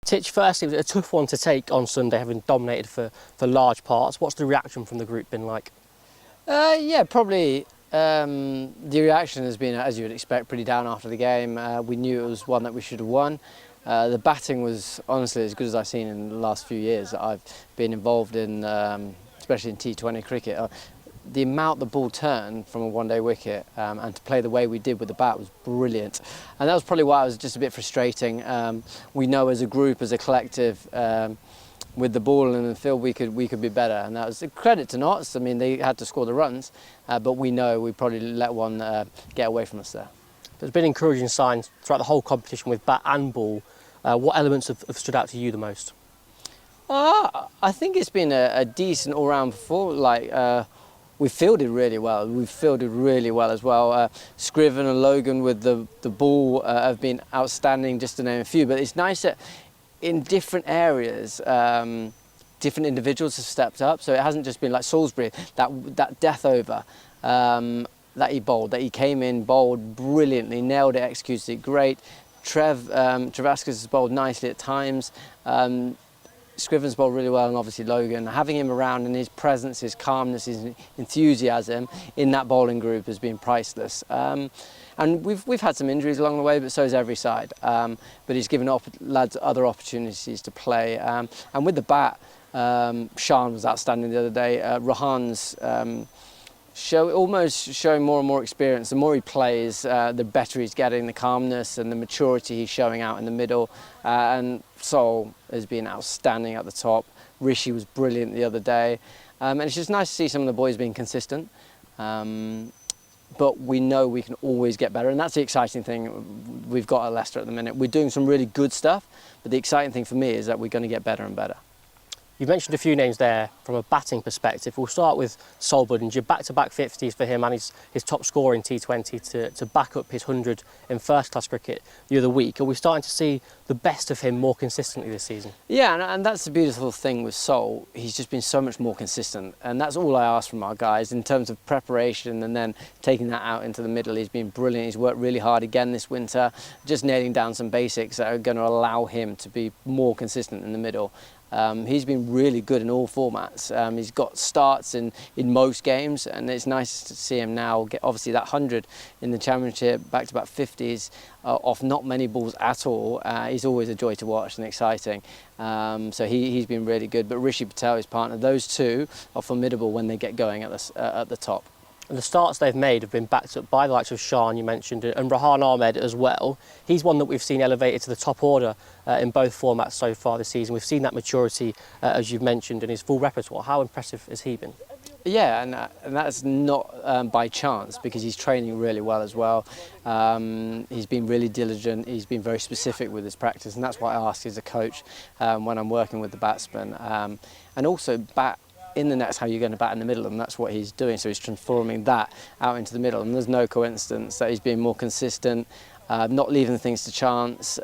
Titch, firstly, it was a tough one to take on Sunday, having dominated for large parts. What's the reaction from the group been like? Yeah, probably the reaction has been, as you would expect, pretty down after the game. We knew it was one that we should have won. The batting was honestly as good as I've seen in the last few years that I've been involved in, especially in T20 cricket. The amount the ball turned from a one-day wicket and to play the way we did with the bat was brilliant. And that was probably why it was just a bit frustrating. We know as a group, as a collective, with the ball in the field, we could be better, and that was a credit to Notts. I mean, they had to score the runs, but we know we probably let one get away from us there. There's been encouraging signs throughout the whole competition with bat and ball. What elements have stood out to you the most? I think it's been a decent all-round performance. We fielded really well. We've fielded really well as well. Scriven and Logan with the ball have been outstanding, just to name a few. But it's nice that in different areas, different individuals have stepped up. So it hasn't just been like Salisbury, that death over that he bowled, that he came in, bowled brilliantly, nailed it, executed it great. Travascus has bowled nicely at times. Scriven's bowled really well, and obviously Logan. Having him around and his presence, his calmness, his enthusiasm in that bowling group has been priceless. And we've had some injuries along the way, but so has every side. But he's given lads other opportunities to play. And with the bat, Sean was outstanding the other day. Rehan's almost showing more and more experience. The more he plays, the better he's getting, the calmness and the maturity he's showing out in the middle. And Sol has been outstanding at the top. Rishi was brilliant the other day. And it's just nice to see some of the boys being consistent. But we know we can always get better, and that's the exciting thing we've got at Leicester at the minute. We're doing some really good stuff, but the exciting thing for me is that we're going to get better and better. You mentioned a few names there from a batting perspective. We'll start with Sol Budinger, back-to-back 50s for him and his top scorer in T20 to back up his 100 in first-class cricket the other week. Are we starting to see the best of him more consistently this season? Yeah, and that's the beautiful thing with Sol. He's just been so much more consistent, and that's all I ask from our guys in terms of preparation and then taking that out into the middle. He's been brilliant. He's worked really hard again this winter, just nailing down some basics that are going to allow him to be more consistent in the middle. He's been really good in all formats. He's got starts in most games, and it's nice to see him now get obviously that 100 in the Championship, back-to-back 50s off not many balls at all. He's always a joy to watch and exciting. So he's been really good. But Rishi Patel, his partner, those two are formidable when they get going at the top. And the starts they've made have been backed up by the likes of Sean, you mentioned, and Rehan Ahmed as well. He's one that we've seen elevated to the top order in both formats so far this season. We've seen that maturity, as you've mentioned, in his full repertoire. How impressive has he been? Yeah, and that's not by chance, because he's training really well as well. He's been really diligent. He's been very specific with his practice, and that's what I ask as a coach when I'm working with the batsman. And also bat in the nets, how you're going to bat in the middle, and that's what he's doing. So he's transforming that out into the middle, and there's no coincidence that he's being more consistent, not leaving things to chance,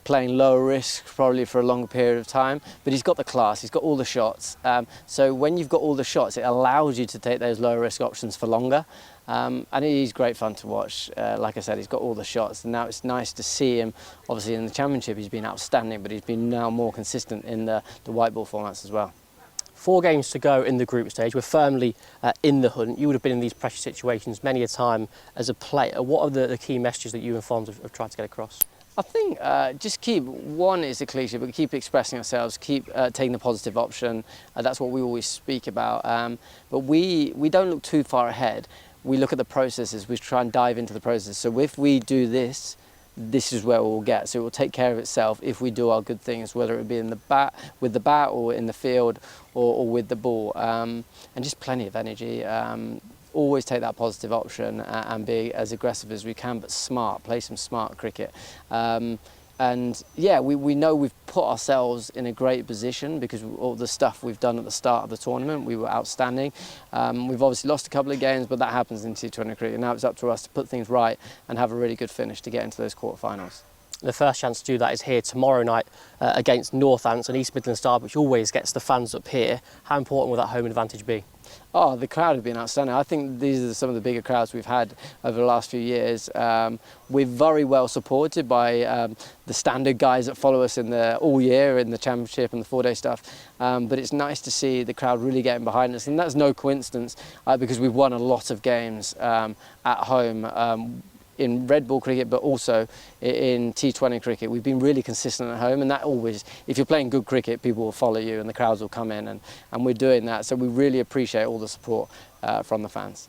playing lower risk probably for a longer period of time, but he's got the class, he's got all the shots. So when you've got all the shots, it allows you to take those lower risk options for longer. And he's great fun to watch. Like I said, he's got all the shots, and now it's nice to see him. Obviously in the Championship he's been outstanding, but he's been now more consistent in the white ball formats as well. 4 games to go in the group stage. We're firmly in the hunt. You would have been in these pressure situations many a time as a player. What are the key messages that you and Fonz have tried to get across? I think just one is a cliche, but keep expressing ourselves, keep taking the positive option. That's what we always speak about. But we don't look too far ahead. We look at the processes, we try and dive into the process. So if we do this, this is where we'll get. So it will take care of itself if we do our good things, whether it be in with the bat or in the field or with the ball. And just plenty of energy. Always take that positive option and be as aggressive as we can, but smart, play some smart cricket. And yeah, we know we've put ourselves in a great position because all the stuff we've done at the start of the tournament, we were outstanding. We've obviously lost a couple of games, but that happens in T20 cricket. Now it's up to us to put things right and have a really good finish to get into those quarterfinals. The first chance to do that is here tomorrow night against Northampton, East Midlands derby, which always gets the fans up here. How important will that home advantage be? Oh, the crowd have been outstanding. I think these are some of the bigger crowds we've had over the last few years. We're very well supported by the standard guys that follow us all year in the championship and the 4-day stuff. But it's nice to see the crowd really getting behind us, and that's no coincidence because we've won a lot of games at home. In red ball cricket, but also in T20 cricket. We've been really consistent at home, and that always, if you're playing good cricket, people will follow you and the crowds will come in, and we're doing that. So we really appreciate all the support from the fans.